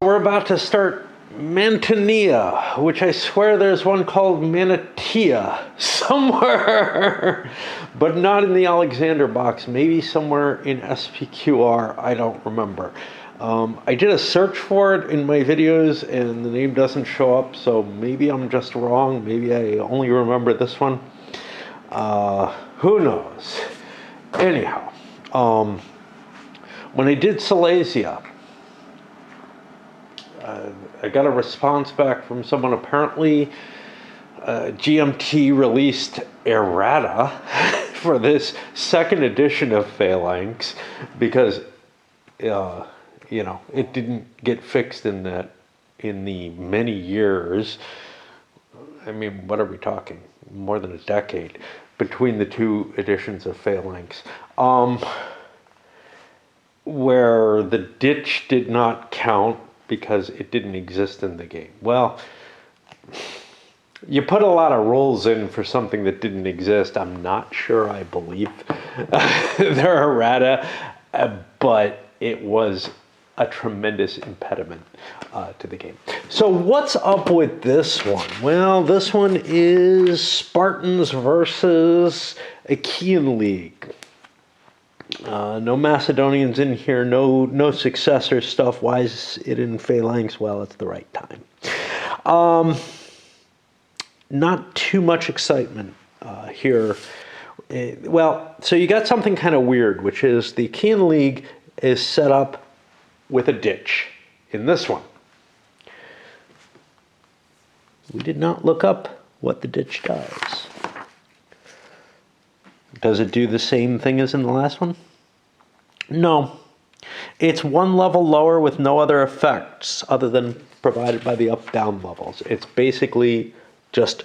we're about to start Mantinea, which I swear there's one called Mantinea somewhere, but not in the Alexander box. Maybe somewhere in SPQR, I don't remember. I did a search for it in my videos and the name doesn't show up, so maybe I'm just wrong. Maybe I only remember this one. Who knows? Anyhow, when I did Silesia, I got a response back from someone. Apparently GMT released errata for this second edition of Phalanx because it didn't get fixed in the many years. I mean, what are we talking? More than a decade between the two editions of Phalanx, where the ditch did not count because it didn't exist in the game. Well, you put a lot of rules in for something that didn't exist. I'm not sure I believe their errata, but it was a tremendous impediment to the game. So what's up with this one? Well, this one is Spartans versus Achaean League. No Macedonians in here, no successor stuff. Why is it in Phalanx? Well, it's the right time. Not too much excitement here. So you got something kind of weird, which is the Achaean League is set up with a ditch in this one. We did not look up what the ditch does. Does it do the same thing as in the last one? No. It's one level lower with no other effects other than provided by the up-down levels. It's basically just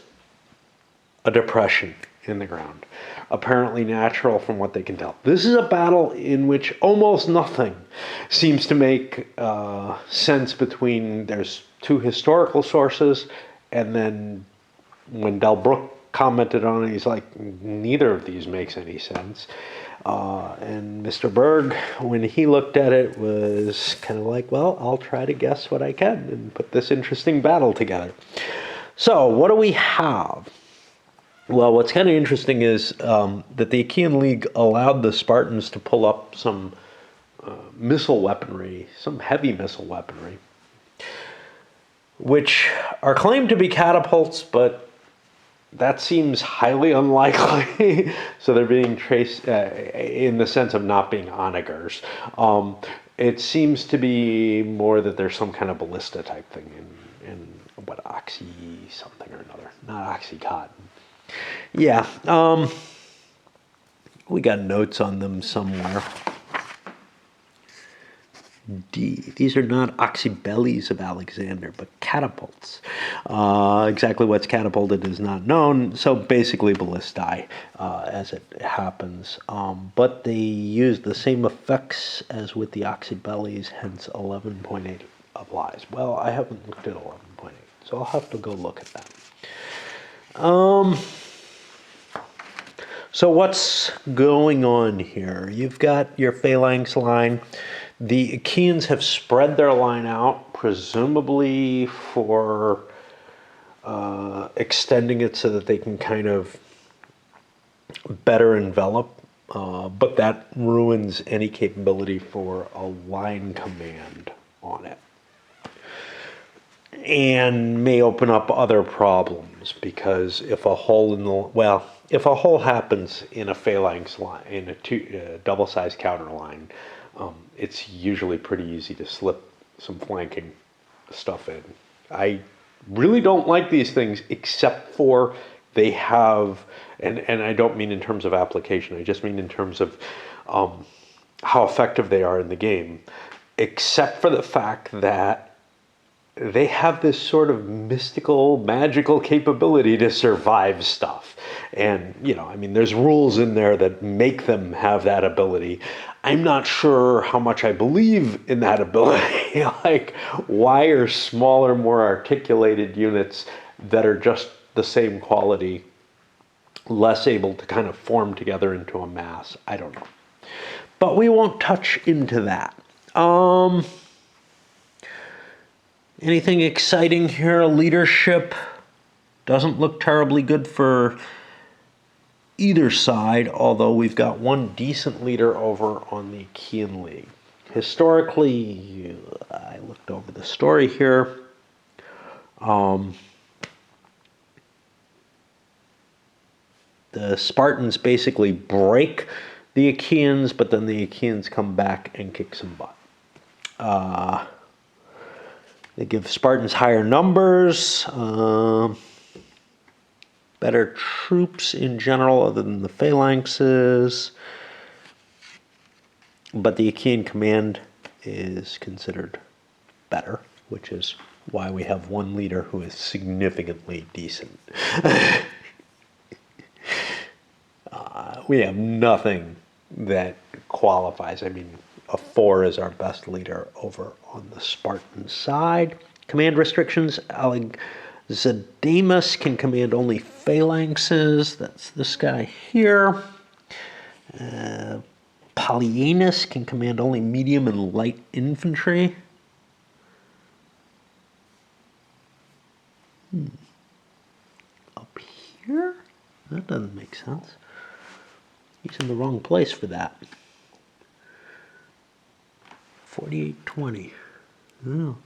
a depression in the ground. Apparently natural from what they can tell. This is a battle in which almost nothing seems to make sense between, there's two historical sources, and then when Delbruck commented on it, he's like, neither of these makes any sense. And Mr. Berg, when he looked at it, was kind of like, well, I'll try to guess what I can and put this interesting battle together. So what do we have? Well, what's kind of interesting is that the Achaean League allowed the Spartans to pull up some missile weaponry, some heavy missile weaponry, which are claimed to be catapults, but that seems highly unlikely. So they're being traced in the sense of not being onagers. It seems to be more that there's some kind of ballista type thing in what, oxy something or another, not oxycotton. Yeah, we got notes on them somewhere. D. These are not Oxybeles of Alexander, but catapults. Exactly what's catapulted is not known, so basically ballistae as it happens. But they use the same effects as with the Oxybeles, hence 11.8 applies. Well, I haven't looked at 11.8, so I'll have to go look at that. So what's going on here? You've got your Phalanx line. The Achaeans have spread their line out, presumably for extending it so that they can kind of better envelop, but that ruins any capability for a line command on it. And may open up other problems, because if a hole in the, if a hole happens in a Phalanx line, in a double-sized counter line, it's usually pretty easy to slip some flanking stuff in. I really don't like these things, except for they have, and I don't mean in terms of application, I just mean in terms of how effective they are in the game, except for the fact that they have this sort of mystical, magical capability to survive stuff. And, I mean, there's rules in there that make them have that ability. I'm not sure how much I believe in that ability. Like, why are smaller, more articulated units that are just the same quality less able to kind of form together into a mass? I don't know. But we won't touch into that. Anything exciting here? Leadership doesn't look terribly good for either side, although we've got one decent leader over on the Achaean League. Historically, I looked over the story here. The Spartans basically break the Achaeans, but then the Achaeans come back and kick some butt. They give Spartans higher numbers, better troops in general other than the phalanxes, but the Achaean command is considered better, which is why we have one leader who is significantly decent. We have nothing that qualifies. I mean, a 4 is our best leader over on the Spartan side. Command restrictions. Alexademus can command only phalanxes. That's this guy here. Polyanus can command only medium and light infantry. Up here? That doesn't make sense. He's in the wrong place for that. 4820. Oh.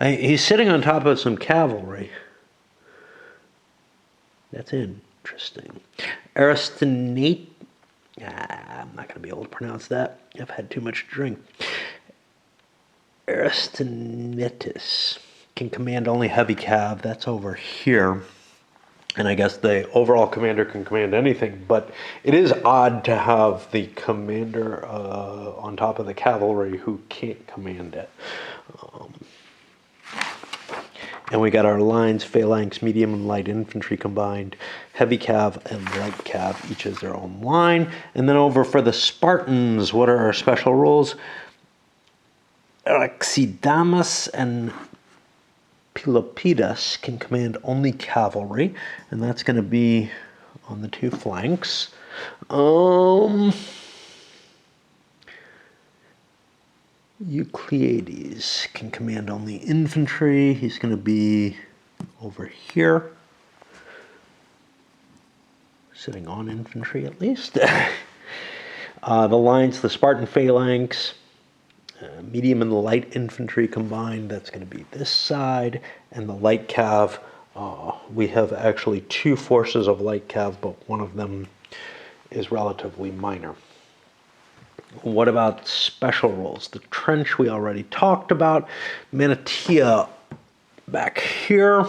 He's sitting on top of some cavalry. That's interesting. Aristonate. I'm not going to be able to pronounce that. I've had too much to drink. Aristonetus can command only heavy cav. That's over here. And I guess the overall commander can command anything, but it is odd to have the commander on top of the cavalry who can't command it. And we got our lines, phalanx, medium and light infantry combined, heavy cav and light cav, each has their own line. And then over for the Spartans, what are our special rules? Oxybeles and Pelopidas can command only cavalry, and that's going to be on the 2 flanks. Euclides can command only infantry. He's going to be over here, sitting on infantry at least. The lines, the Spartan phalanx, medium and light infantry combined, that's going to be this side, and the light cav, we have actually 2 forces of light cav, but one of them is relatively minor. What about special rules? The trench we already talked about. Mantinea back here.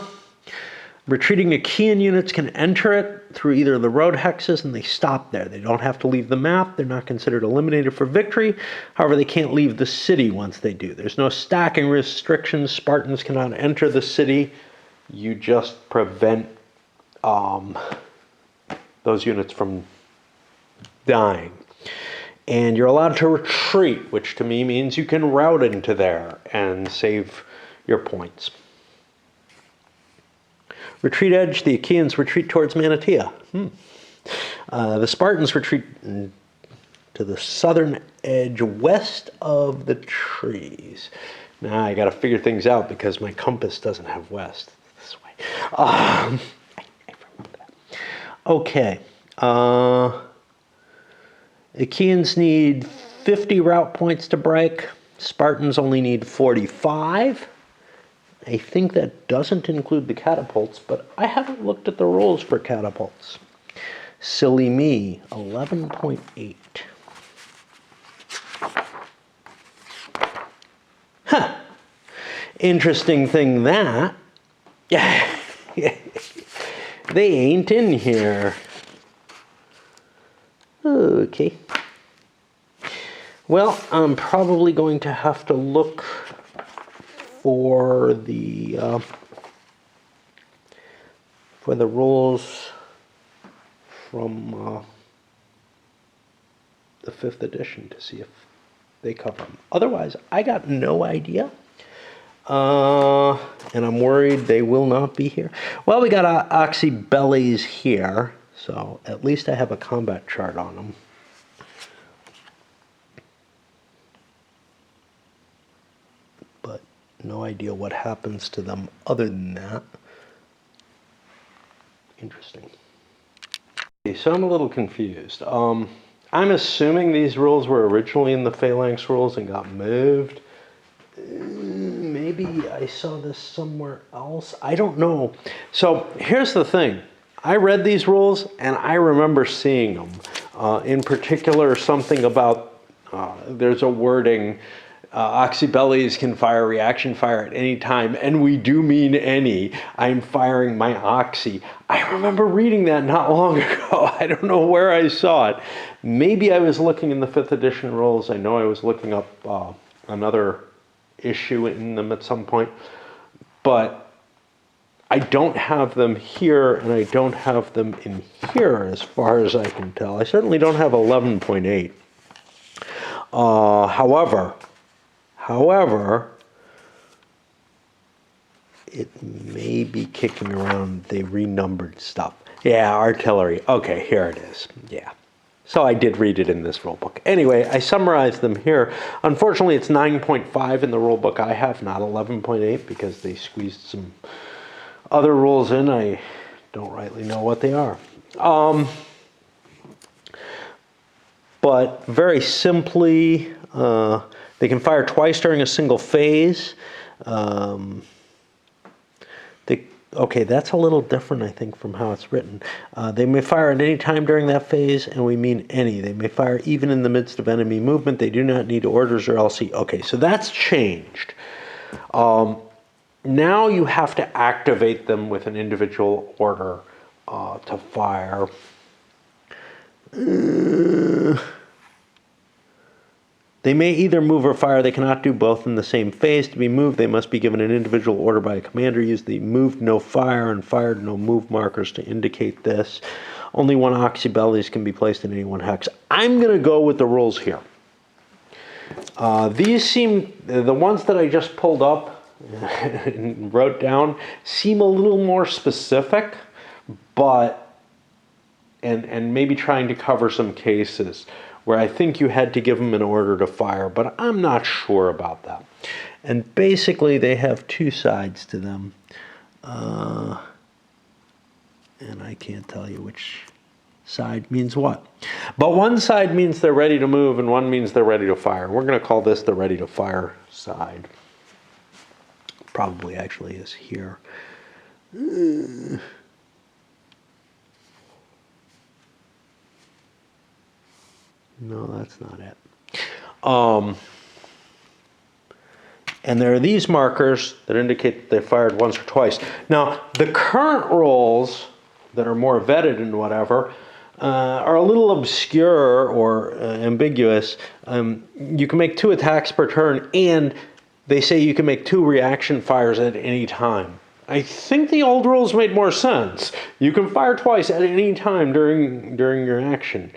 Retreating Achaean units can enter it through either of the road hexes, and they stop there. They don't have to leave the map. They're not considered eliminated for victory. However, they can't leave the city once they do. There's no stacking restrictions. Spartans cannot enter the city. You just prevent those units from dying. And you're allowed to retreat, which to me means you can route into there and save your points. Retreat edge, the Achaeans retreat towards Mantinea. The Spartans retreat to the southern edge west of the trees. Now I got to figure things out because my compass doesn't have west. This way. I remember that. Okay. Achaeans need 50 route points to break. Spartans only need 45. I think that doesn't include the catapults, but I haven't looked at the rules for catapults. Silly me, 11.8. Huh. Interesting thing that. They ain't in here. Okay. Well, I'm probably going to have to look for the rules from the 5th edition to see if they cover them. Otherwise, I got no idea. And I'm worried they will not be here. Well, we got Oxybeles here, so at least I have a combat chart on them. But No idea what happens to them other than that. Interesting. Okay, so I'm a little confused. I'm assuming these rules were originally in the Phalanx rules and got moved. Maybe I saw this somewhere else. I don't know. So here's the thing. I read these rules and I remember seeing them. In particular, something about, there's a wording, Oxybeles can fire reaction fire at any time, and we do mean any. I'm firing my Oxy. I remember reading that not long ago. I don't know where I saw it. Maybe I was looking in the 5th edition rules. I know I was looking up another issue in them at some point, but I don't have them here, and I don't have them in here as far as I can tell. I certainly don't have 11.8. However, it may be kicking around. They renumbered stuff. Yeah, artillery. Okay, here it is. Yeah. So I did read it in this rulebook. Anyway, I summarized them here. Unfortunately, it's 9.5 in the rulebook I have, not 11.8, because they squeezed some other rules in. I don't rightly know what they are. But very simply, they can fire twice during a single phase. Okay, that's a little different, I think, from how it's written. They may fire at any time during that phase, and we mean any. They may fire even in the midst of enemy movement. They do not need orders or LC. Okay, so that's changed. Now you have to activate them with an individual order to fire. They may either move or fire. They cannot do both in the same phase. To be moved, they must be given an individual order by a commander. Use the moved no fire and fired no move markers to indicate this. Only one Oxybeles can be placed in any one hex. I'm going to go with the rules here. These seem, the ones that I just pulled up and wrote down, seem a little more specific, but, and maybe trying to cover some cases where I think you had to give them an order to fire, but I'm not sure about that. And basically, they have two sides to them. And I can't tell you which side means what. But one side means they're ready to move, and one means they're ready to fire. We're going to call this the ready to fire side. Probably actually is here. No, that's not it. And there are these markers that indicate that they fired once or twice. Now, the current rules that are more vetted and whatever are a little obscure or ambiguous. You can make 2 attacks per turn, and they say you can make 2 reaction fires at any time. I think the old rules made more sense. You can fire twice at any time during your action.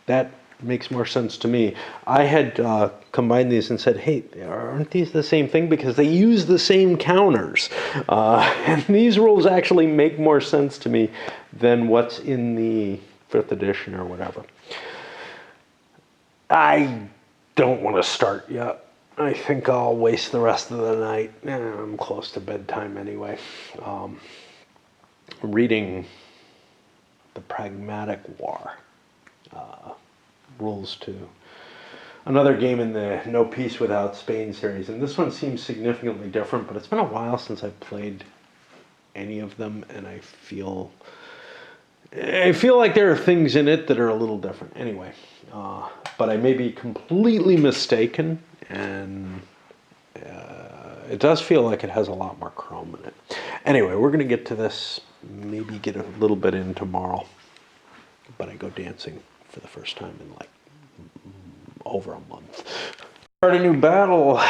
That makes more sense to me. I had combined these and said, hey, aren't these the same thing? Because they use the same counters. And these rules actually make more sense to me than what's in the 5th edition or whatever. I don't want to start yet. I think I'll waste the rest of the night. I'm close to bedtime anyway. Reading The Pragmatic War. Rules to another game in the No Peace Without Spain series, and this one seems significantly different, but it's been a while since I've played any of them, and I feel like there are things in it that are a little different. Anyway, but I may be completely mistaken, and it does feel like it has a lot more chrome in it. Anyway, we're going to get to this, maybe get a little bit in tomorrow, but I go dancing for the first time in like over a month. Start a new battle.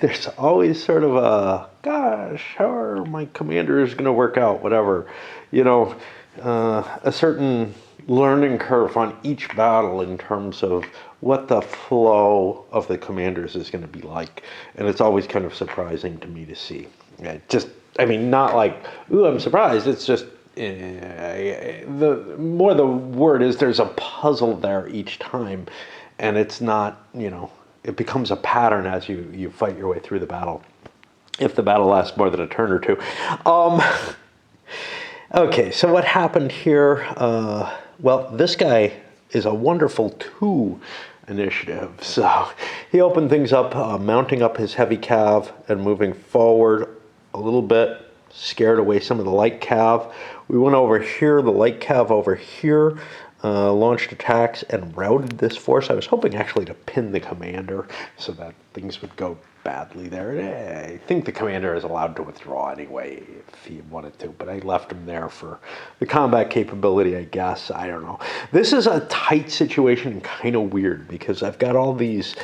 There's always sort of a, gosh, how are my commanders going to work out? Whatever. You know, a certain learning curve on each battle in terms of what the flow of the commanders is going to be like. And it's always kind of surprising to me to see. Just, I mean, not like, ooh, I'm surprised. It's just, the word is there's a puzzle there each time, and it's not, you know, it becomes a pattern as you fight your way through the battle, if the battle lasts more than a turn or two. Okay, so what happened here? Well, this guy is a wonderful 2 initiative. So he opened things up, mounting up his heavy cav and moving forward a little bit, scared away some of the light cav. We went over here, the light cav over here, launched attacks and routed this force. I was hoping actually to pin the commander so that things would go badly there. I think the commander is allowed to withdraw anyway if he wanted to, but I left him there for the combat capability, I guess. I don't know. This is a tight situation and kind of weird because I've got all these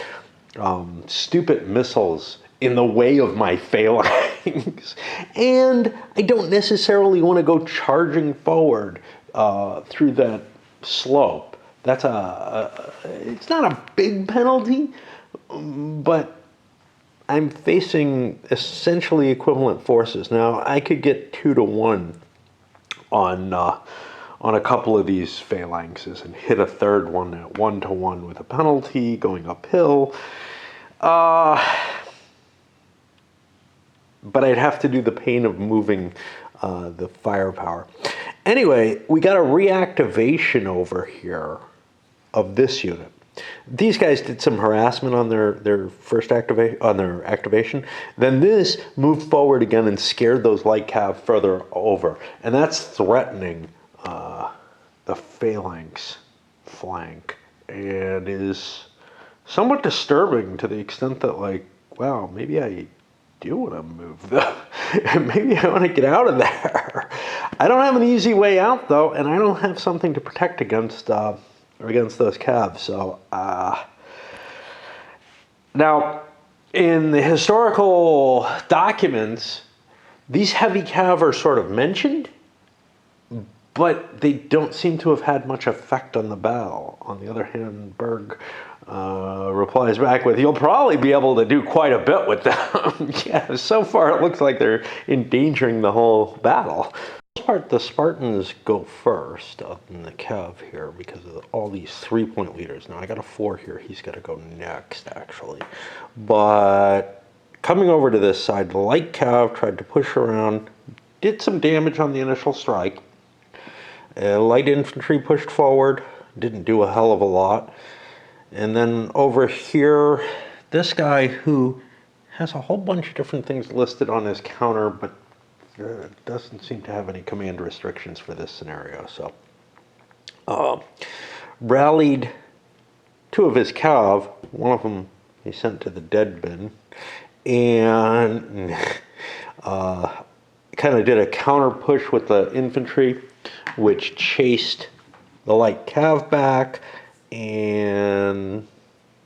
stupid missiles in the way of my phalanx, and I don't necessarily want to go charging forward through that slope. That's it's not a big penalty, but I'm facing essentially equivalent forces. Now, I could get 2 to 1 on a couple of these phalanxes and hit a third one at 1 to 1 with a penalty going uphill. But I'd have to do the pain of moving the firepower. Anyway, we got a reactivation over here of this unit. These guys did some harassment on their first activation. Then this moved forward again and scared those light cav further over, and that's threatening the phalanx flank, and is somewhat disturbing to the extent that, like, wow, maybe I do want to move them. Maybe I want to get out of there. I don't have an easy way out though, and I don't have something to protect against those calves. So now, in the historical documents, these heavy cav are sort of mentioned, but they don't seem to have had much effect on the battle. On the other hand, Berg replies back with, "You'll probably be able to do quite a bit with them." Yeah, so far it looks like they're endangering the whole battle. The Spartans go first in the cav here because of all these 3-point leaders. Now I got a 4 here. He's got to go next, actually. But coming over to this side, the light cav tried to push around, did some damage on the initial strike. Light infantry pushed forward, didn't do a hell of a lot. And then over here, this guy who has a whole bunch of different things listed on his counter, but doesn't seem to have any command restrictions for this scenario. So rallied 2 of his cav. One of them he sent to the dead bin, and kind of did a counter push with the infantry, which chased the light cav back, and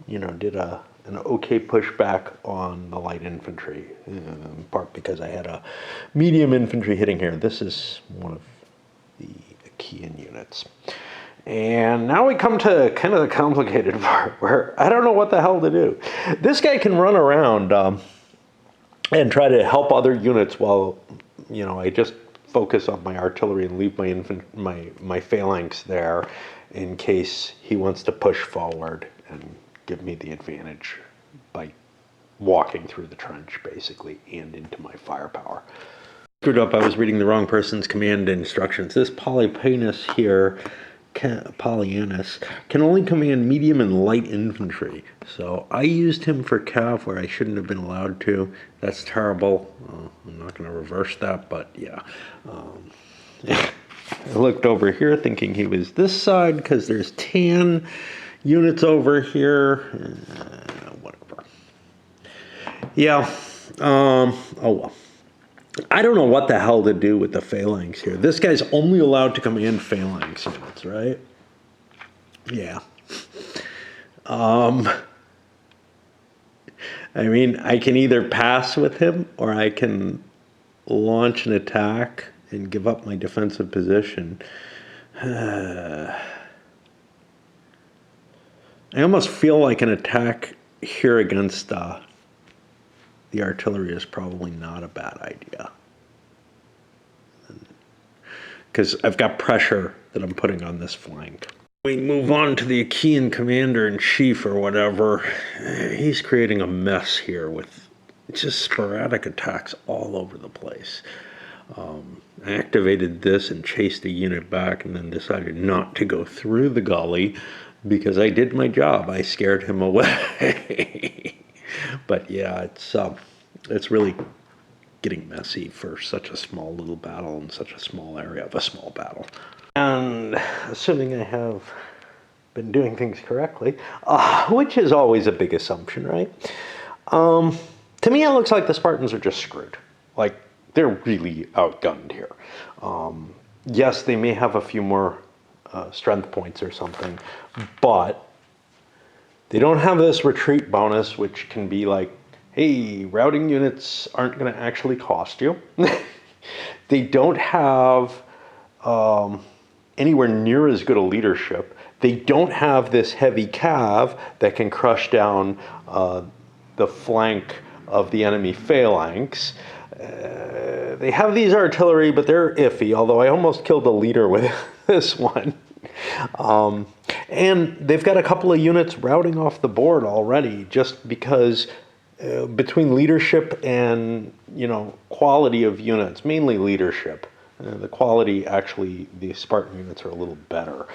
did an okay pushback on the light infantry, in part because I had a medium infantry hitting here. This is one of the Achaean units. And now we come to kind of the complicated part where I don't know what the hell to do. This guy can run around and try to help other units while, I just focus on my artillery and leave my phalanx there in case he wants to push forward and give me the advantage by walking through the trench, basically, and into my firepower. Screwed up, I was reading the wrong person's command instructions. This Polypanus here, Polyanus, can only command medium and light infantry. So I used him for cav where I shouldn't have been allowed to. That's terrible. I'm not going to reverse that, but yeah. I looked over here thinking he was this side because there's tan units over here. Whatever. Yeah. Oh well. I don't know what the hell to do with the phalanx here. This guy's only allowed to command phalanx units, right? Yeah. I mean, I can either pass with him or I can launch an attack and give up my defensive position. I almost feel like an attack here against the artillery is probably not a bad idea. Because I've got pressure that I'm putting on this flank. We move on to the Achaean commander-in-chief or whatever. He's creating a mess here with just sporadic attacks all over the place. I activated this and chased the unit back and then decided not to go through the gully because I did my job. I scared him away. But yeah, it's really getting messy for such a small little battle in such a small area of a small battle. And assuming I have been doing things correctly, which is always a big assumption, right? To me, it looks like the Spartans are just screwed. Like, they're really outgunned here. Yes, they may have a few more strength points or something, but they don't have this retreat bonus, which can be like, hey, routing units aren't going to actually cost you. They don't have anywhere near as good a leadership. They don't have this heavy cav that can crush down the flank of the enemy phalanx. They have these artillery, but they're iffy, although I almost killed the leader with this one. And they've got a couple of units routing off the board already just because between leadership and, quality of units, mainly leadership, the quality, actually, the Spartan units are a little better.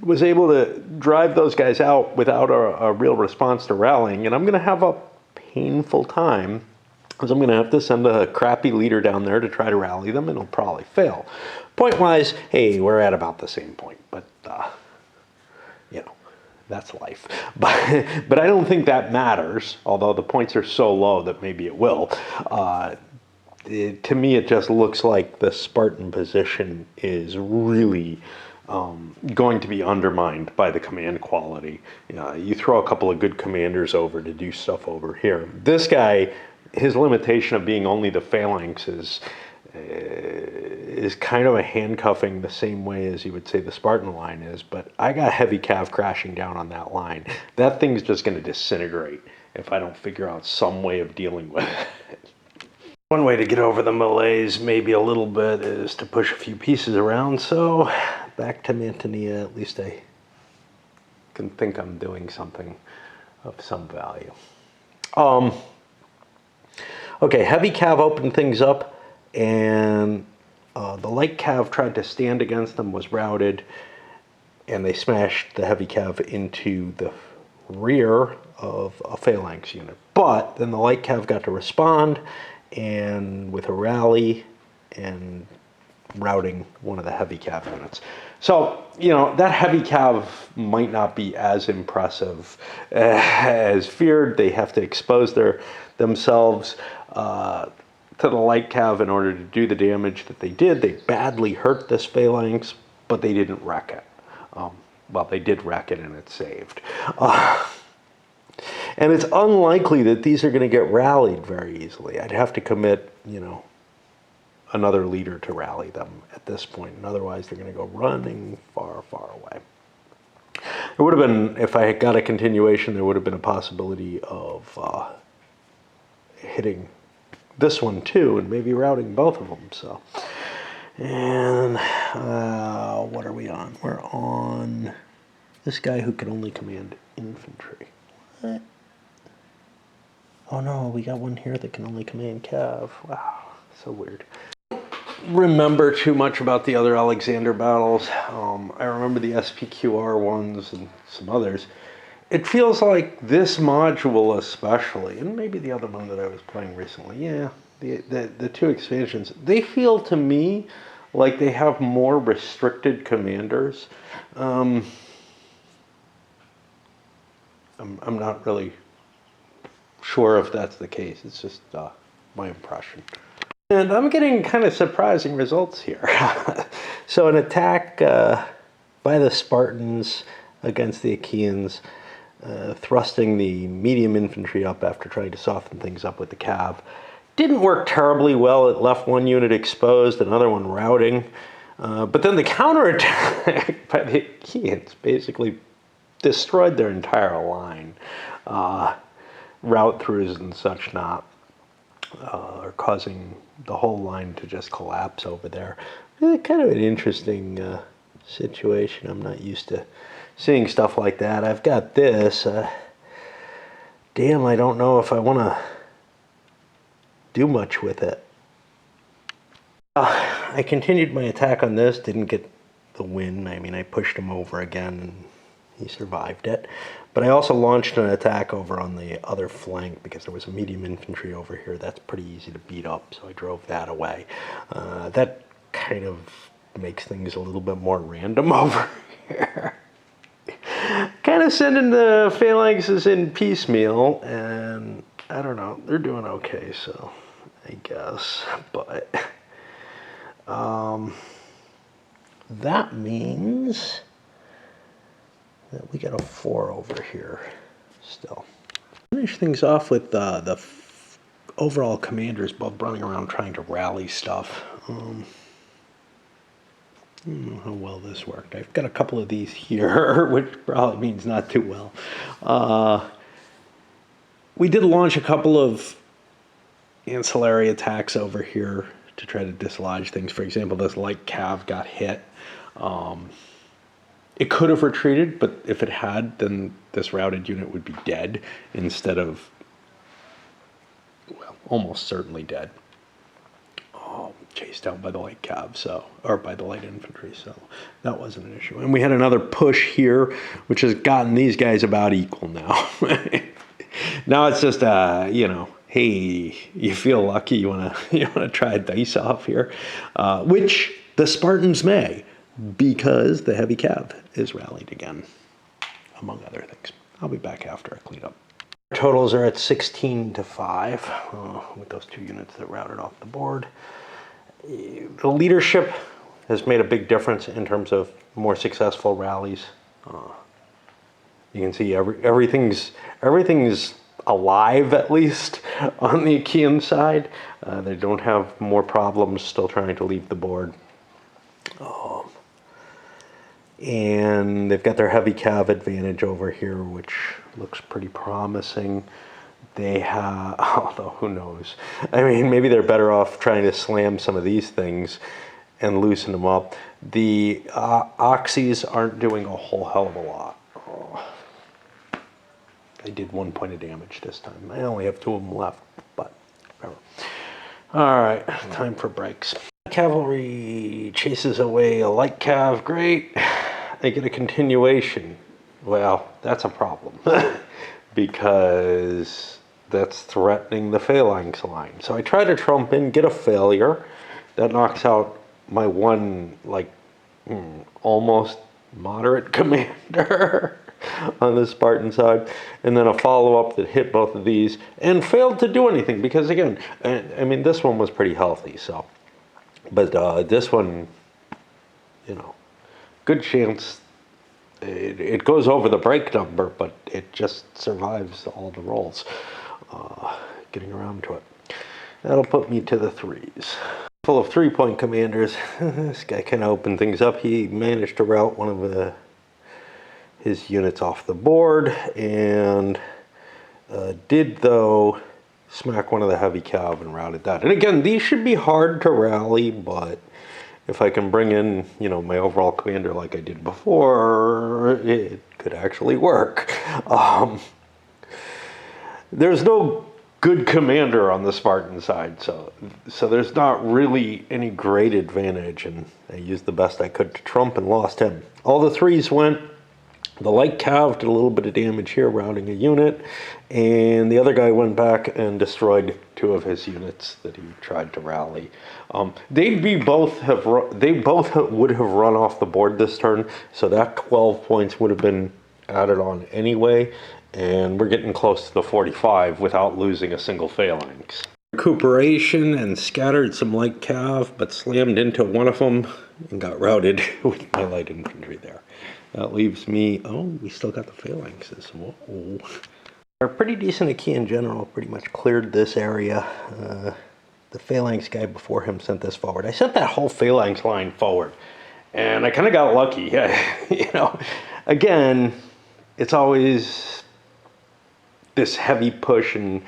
Was able to drive those guys out without a real response to rallying, and I'm going to have a painful time because I'm going to have to send a crappy leader down there to try to rally them, and it'll probably fail. Point-wise, hey, we're at about the same point, but, that's life. But I don't think that matters, although the points are so low that maybe it will. To me, it just looks like the Spartan position is really going to be undermined by the command quality. You throw a couple of good commanders over to do stuff over here. This guy, his limitation of being only the phalanx is kind of a handcuffing the same way as you would say the Spartan line is, but I got heavy cav crashing down on that line. That thing's just going to disintegrate if I don't figure out some way of dealing with it. One way to get over the malaise maybe a little bit is to push a few pieces around, so back to Mantinea, at least I can think I'm doing something of some value. Okay, heavy cav opened things up, and the light cav tried to stand against them, was routed, and they smashed the heavy cav into the rear of a phalanx unit. But then the light cav got to respond, and with a rally and routing one of the heavy cav units. So, that heavy cav might not be as impressive as feared. They have to expose themselves to the light cav in order to do the damage that they did. They badly hurt this phalanx, but they didn't wreck it. Well, they did wreck it and it saved. And it's unlikely that these are going to get rallied very easily. I'd have to commit, another leader to rally them at this point. And otherwise, they're going to go running far, far away. It would have been, if I had got a continuation, there would have been a possibility of hitting this one too, and maybe routing both of them. So, and what are we on? We're on this guy who can only command infantry. What? Oh no, we got one here that can only command cav. Wow, so weird. Remember too much about the other Alexander battles. I remember the SPQR ones and some others. It feels like this module especially, and maybe the other one that I was playing recently, yeah, the two expansions, they feel to me like they have more restricted commanders. I'm not really sure if that's the case. It's just my impression. And I'm getting kind of surprising results here. So an attack by the Spartans against the Achaeans, thrusting the medium infantry up after trying to soften things up with the cav. Didn't work terribly well. It left one unit exposed, another one routing. But then the counterattack by the Achaeans basically destroyed their entire line. Route throughs and such not are causing the whole line to just collapse over there. Kind of an interesting situation. I'm not used to seeing stuff like that. I've got this. Damn, I don't know if I want to do much with it. I continued my attack on this, didn't get the win. I mean, I pushed him over again and he survived it. But I also launched an attack over on the other flank because there was a medium infantry over here. That's pretty easy to beat up, so I drove that away. That kind of makes things a little bit more random over here. Kind of sending the phalanxes in piecemeal, and I don't know, they're doing okay, so I guess. But that means that we got a 4 over here still. Finish things off with the overall commanders both running around trying to rally stuff. I don't know how well this worked. I've got a couple of these here, which probably means not too well. We did launch a couple of ancillary attacks over here to try to dislodge things. For example, this light cav got hit. It could have retreated, but if it had, then this routed unit would be dead instead of, well, almost certainly dead. Chased down by the light cav, so, or by the light infantry, so that wasn't an issue. And we had another push here, which has gotten these guys about equal now. Now it's just, you know, hey, you feel lucky, you wanna try a dice off here, which the Spartans may, because the heavy cav is rallied again, among other things. I'll be back after I clean up. Totals are at 16-5 with those 2 units that routed off the board. The leadership has made a big difference in terms of more successful rallies. You can see everything's alive, at least on the Achaean side. They don't have more problems still trying to leave the board. And they've got their heavy cav advantage over here, which looks pretty promising. They have, although who knows? I mean, maybe they're better off trying to slam some of these things and loosen them up. The Oxys aren't doing a whole hell of a lot. I did 1 point of damage this time. I only have 2 of them left, but whatever. All right, time for breaks. Cavalry chases away a light cav. Great. They get a continuation. Well, that's a problem because that's threatening the phalanx line. So I try to trump in, get a failure. That knocks out my one, like, almost moderate commander on the Spartan side. And then a follow-up that hit both of these and failed to do anything because, again, I mean, this one was pretty healthy, so. But this one, you know, good chance it goes over the break number, but it just survives all the rolls. Getting around to it. That'll put me to the 3s. Full of 3-point commanders. This guy kind of opened things up. He managed to rout one of his units off the board and did, though, smack one of the heavy cav and routed that. And again, these should be hard to rally, but if I can bring in, you know, my overall commander like I did before, it could actually work. There's no good commander on the Spartan side, so there's not really any great advantage, and I used the best I could to trump and lost him. All the 3s went. The light cav did a little bit of damage here, routing a unit, and the other guy went back and destroyed 2 of his units that he tried to rally. They both would have run off the board this turn, so that 12 points would have been added on anyway, and we're getting close to the 45 without losing a single phalanx. Recuperation and scattered some light cav, but slammed into one of them and got routed with my light infantry there. That leaves me, oh, we still got the phalanxes. Whoa. Our pretty decent Achaean general pretty much cleared this area. The phalanx guy before him sent this forward. I sent that whole phalanx line forward, and I kind of got lucky. You know, again, it's always this heavy push, and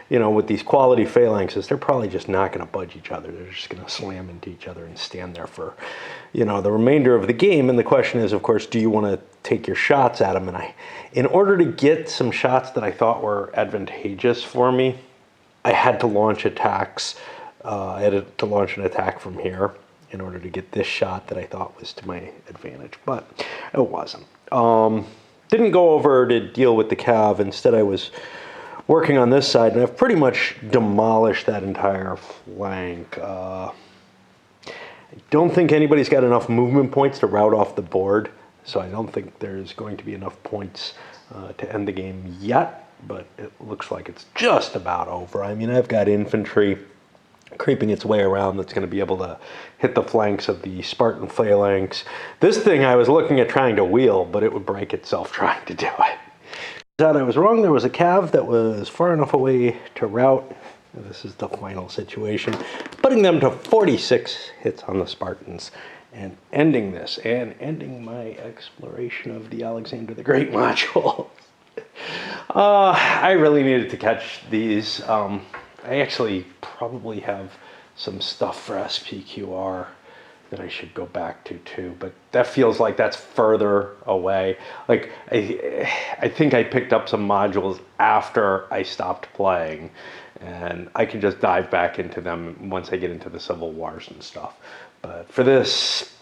you know, with these quality phalanxes, they're probably just not going to budge each other. They're just going to slam into each other and stand there for, you know, the remainder of the game. And the question is, of course, do you want to take your shots at them? And in order to get some shots that I thought were advantageous for me, I had to launch attacks. I had to launch an attack from here in order to get this shot that I thought was to my advantage, but it wasn't. Didn't go over to deal with the cav. Instead, I was working on this side, and I've pretty much demolished that entire flank. I don't think anybody's got enough movement points to rout off the board, so I don't think there's going to be enough points to end the game yet, but it looks like it's just about over. I mean, I've got infantry creeping its way around that's going to be able to hit the flanks of the Spartan phalanx. This thing I was looking at trying to wheel, but it would break itself trying to do it. Out I was wrong. There was a cav that was far enough away to rout. This is the final situation, putting them to 46 hits on the Spartans and ending this and ending my exploration of the Alexander the Great module. I really needed to catch these. I actually probably have some stuff for SPQR that I should go back to too, but that feels like that's further away. Like I think I picked up some modules after I stopped playing, and I can just dive back into them once I get into the Civil Wars and stuff. But for this,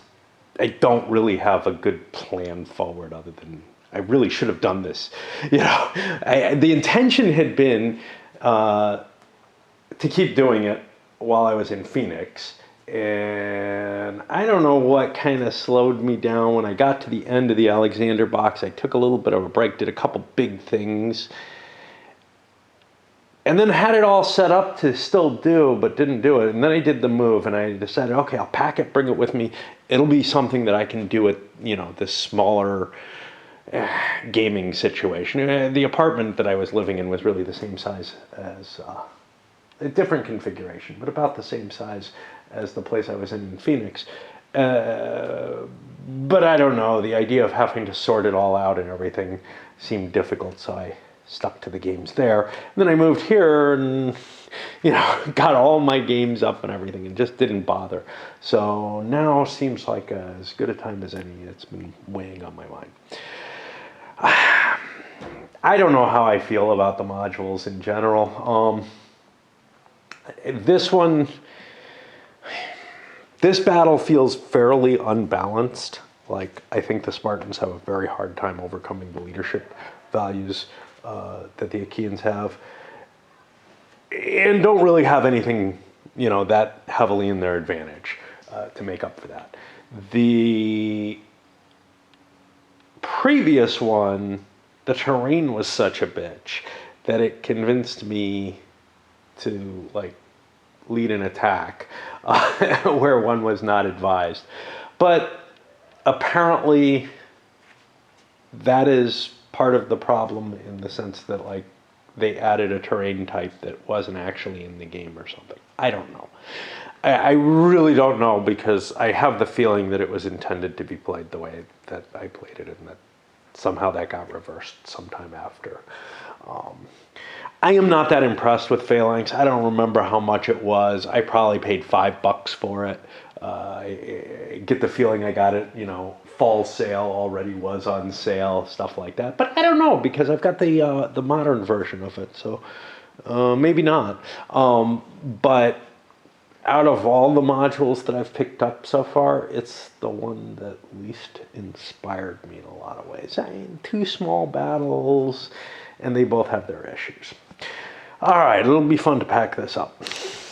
I don't really have a good plan forward other than I really should have done this. You know, the intention had been to keep doing it while I was in Phoenix. And I don't know what kind of slowed me down. When I got to the end of the Alexander box, I took a little bit of a break, did a couple big things, and then had it all set up to still do, but didn't do it. And then I did the move, and I decided, okay, I'll pack it, bring it with me. It'll be something that I can do at, you know, this smaller gaming situation. The apartment that I was living in was really the same size as, a different configuration, but about the same size as the place I was in Phoenix. But I don't know, the idea of having to sort it all out and everything seemed difficult, so I stuck to the games there. And then I moved here and, you know, got all my games up and everything and just didn't bother. So now seems like as good a time as any. It's been weighing on my mind. I don't know how I feel about the modules in general. This battle feels fairly unbalanced. Like, I think the Spartans have a very hard time overcoming the leadership values that the Achaeans have, and don't really have anything, you know, that heavily in their advantage to make up for that. The previous one, the terrain was such a bitch that it convinced me to, like, lead an attack where one was not advised. But apparently that is part of the problem, in the sense that, like, they added a terrain type that wasn't actually in the game or something. I don't know. I really don't know, because I have the feeling that it was intended to be played the way that I played it, and that somehow that got reversed sometime after. I am not that impressed with Phalanx. I don't remember how much it was. I probably paid $5 for it. I get the feeling I got it, you know, fall sale, already was on sale, stuff like that. But I don't know, because I've got the modern version of it, so maybe not. But out of all the modules that I've picked up so far, it's the one that least inspired me in a lot of ways. I mean, 2 small battles, and they both have their issues. All right, it'll be fun to pack this up.